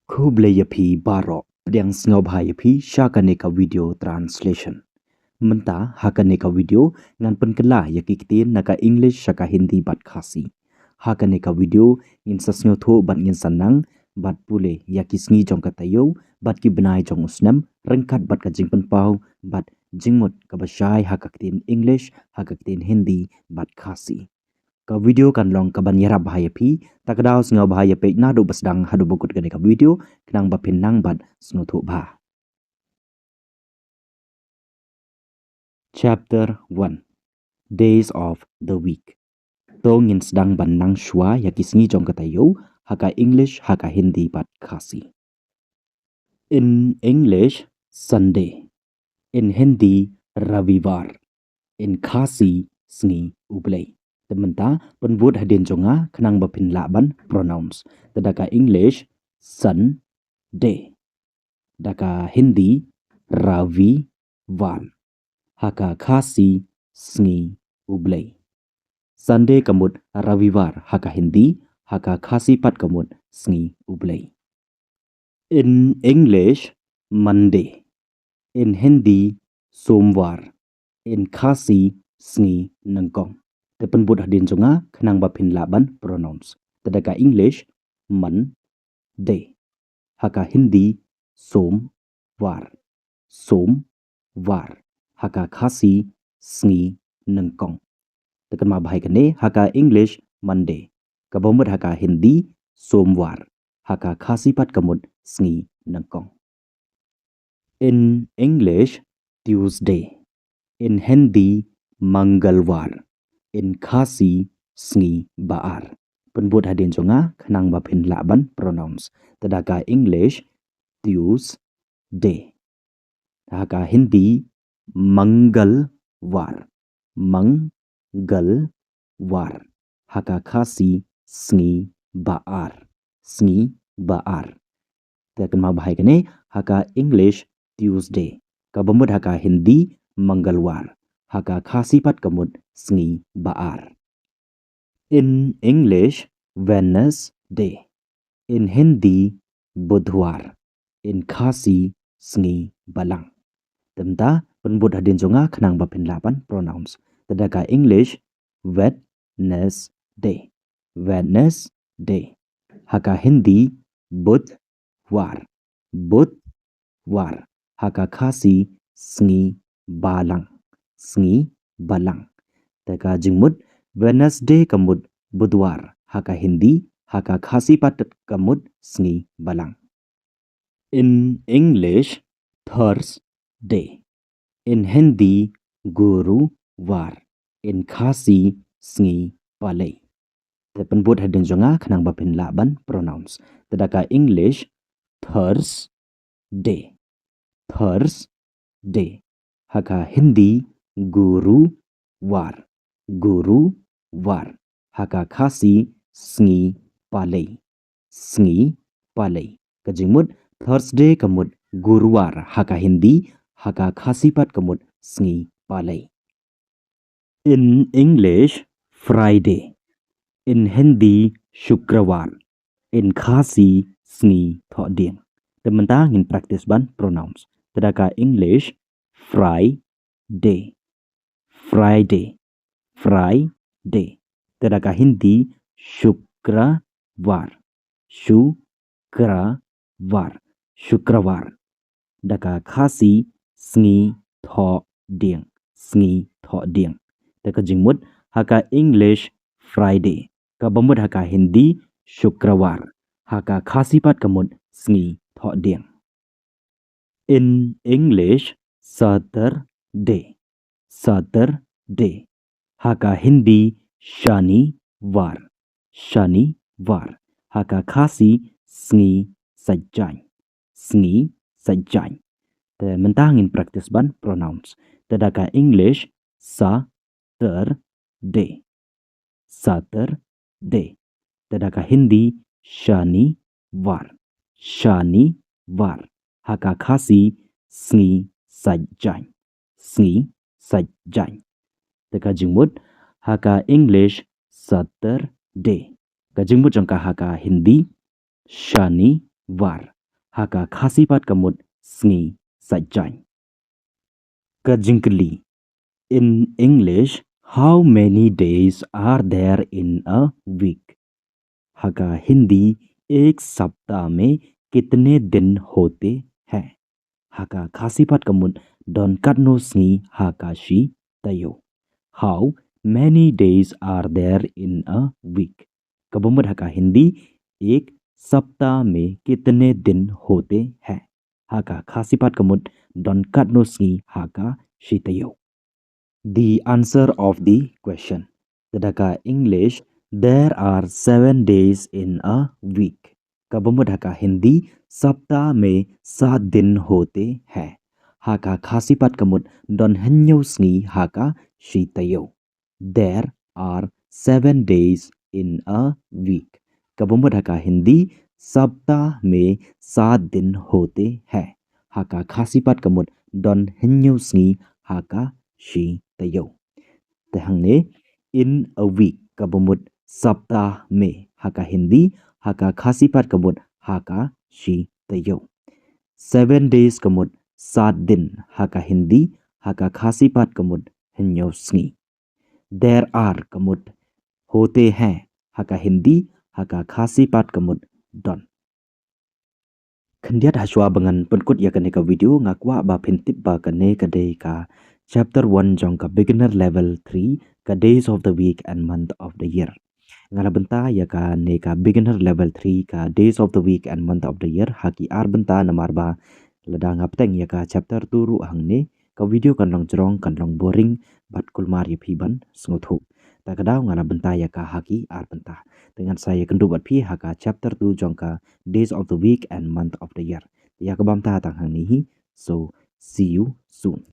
Kubleyapi baro pediang snobhayapi shakaneka video translation. Menta hakaneka video ngan penkela yakikitin naka English shaka Hindi bat Khasi. Hakaneka video in sasnyotho bat ngin sanang bat pule yakisngi jong katayo bat ki benai jong usnam rengkat bat ka jingpen pau bat jingmut kabashai hakakitin English hakakitin Hindi bat Khasi. Ka video kan long ka ban yarab bahaya pi takdaw sngaw bahaya pe na do basdang hadu bukut gane ka video knang bapin nang bat snuthu ba. Chapter 1 Days of the Week. To ngin sedang ban nang shwa yakisngi jong katayo haka English haka Hindi bat Khasi. In English, Sunday. In Hindi, Ravivar. In Khasi, sngi ublay. Tementa penbut hadin jonga kenang bapin laban pronouns. Tadaka English sun day. Daka Hindi ravi var. Haka Khasi sngi ublay. Sunday kamut ravivar haka Hindi haka Khasi pat kamut sngi ublay. In English Monday. In Hindi somvar. In Khasi sngi nangkong. Penbut hadin jonga kenang bapin laban pronouns. Tadaka English man day. Haka Hindi som var. Som var. Haka Khasi sngi nangkong. Tekan ma bahai kene haka English Monday. Kabomut haka Hindi somvar. Haka Khasi pat kamut sngi nangkong. In English Tuesday. In Hindi Mangalwar. In Khasi sngi baar. Penbut hadin jonga kenang bapin laban pronouns. Tadaka English Tuesday. Haka Hindi Mangalwar. Mangalwar. Haka Khasi sngi baar. Sngi baar. Tekan ma bahai kene haka English Tuesday. Kabamut haka Hindi Mangalwar. Haka Khasi pat kamut sngi baar. In English Wednesday. In Hindi Budhwar. In Khasi sngi balang. Temta penbut hadin jonga kenang bapin laban pronouns. Tadaka English Wednesday. Wednesday. Haka Hindi Budhwar. Budhwar. Haka Khasi sngi balang. Sngi balang. Taka jingmut Wednesday kamut Budwar. Haka Hindi haka Khasi patat kamut sngi balang. In English Thursday. In Hindi Guruwar. In Khasi sngi palay. Penbut hadin jonga kenang bapin laban pronouns. Tadaka English Thursday. Thursday. Haka Hindi Guruwar. Guruwar. Haka Khasi sngi palay. Sngi palay. Kajingmut Thursday kamut Guruwar. Haka Hindi haka Khasi pat kamut sngi palay. In English Friday. In Hindi Shukrawar. In Khasi sngi thoding. Tementa ngin practice ban pronouns. Tadaka English Friday. Friday. Friday. Tadaka Hindi Shukrawar. Shukrawar. Shukrawar. Daka Khasi sngi thoding. Sngi thoding. Daka jingmut haka English Friday. Kabamut haka Hindi Shukrawar. Haka Khasi pat kamut sngi thoding. In English Saturday. Saturday. Haka Hindi Shaniwar. Shaniwar. Haka Khasi sngi sajjai. Sngi sajjai. Mentangin practice ban pronouns. Tadaka English Saturday. Saturday. Tadaka Hindi Shaniwar. Shaniwar. Haka Khasi sngi sajjai. Sngi sajjai. Teka jingmut haka English Saturday. Ka jingmut jangka haka Hindi Shaniwar. haka khasipat kamut sngi sajjai. Kajingkli. In English, how many days are there in a week? हका हिंदी एक सप्ताह में कितने दिन होते हैं? हका खासीपात कमुन don katno sngi haka shi tayo. How many days are there in a week? Kabumud haka Hindi एक सप्ताह में कितने दिन होते हैं? Haka खासीपात कमुन don katno sngi haka shi tayo. The answer of the question. Tadaka English, there are 7 days in a week. Kabumud haka Hindi, सप्ताह में 7 दिन होते हैं. Haka khasipat kamut don henyo sngi haka shitayo. There are 7 days in a week. Kabumud haka Hindi, सप्ताह में 7 दिन होते हैं. Haka khasipat kamut don henyo sngi haka shi tayo. Tehangne in a week kabumut saptah me haka Hindi haka khasipat kabut haka shi tayo. 7 days kamut 7 din haka Hindi haka khasipat kamut henyo sngi. There are kamut hote hain haka Hindi haka khasipat kamut don. Kendiat haswa bangan penkut ya kene ka video ngakwa ba pintip ba kene kadai ka chapter 1 jong ka beginner level 3 ka days of the week and month of the year. Ngala benta ya ka ne ka beginner level 3 ka days of the week and month of the year haki ar benta namar ba lada ngapteng ya ka chapter 2 ru hang ne ka video kan long jrong kan long boring bat kulmar ya phiban sngothuk. Ta kadau ngala benta ya ka haki ar benta. Dengan saya kendu bat phi haka chapter 2 jong ka days of the week and month of the year. Ya ka bam ta tang hang ni. So see you soon.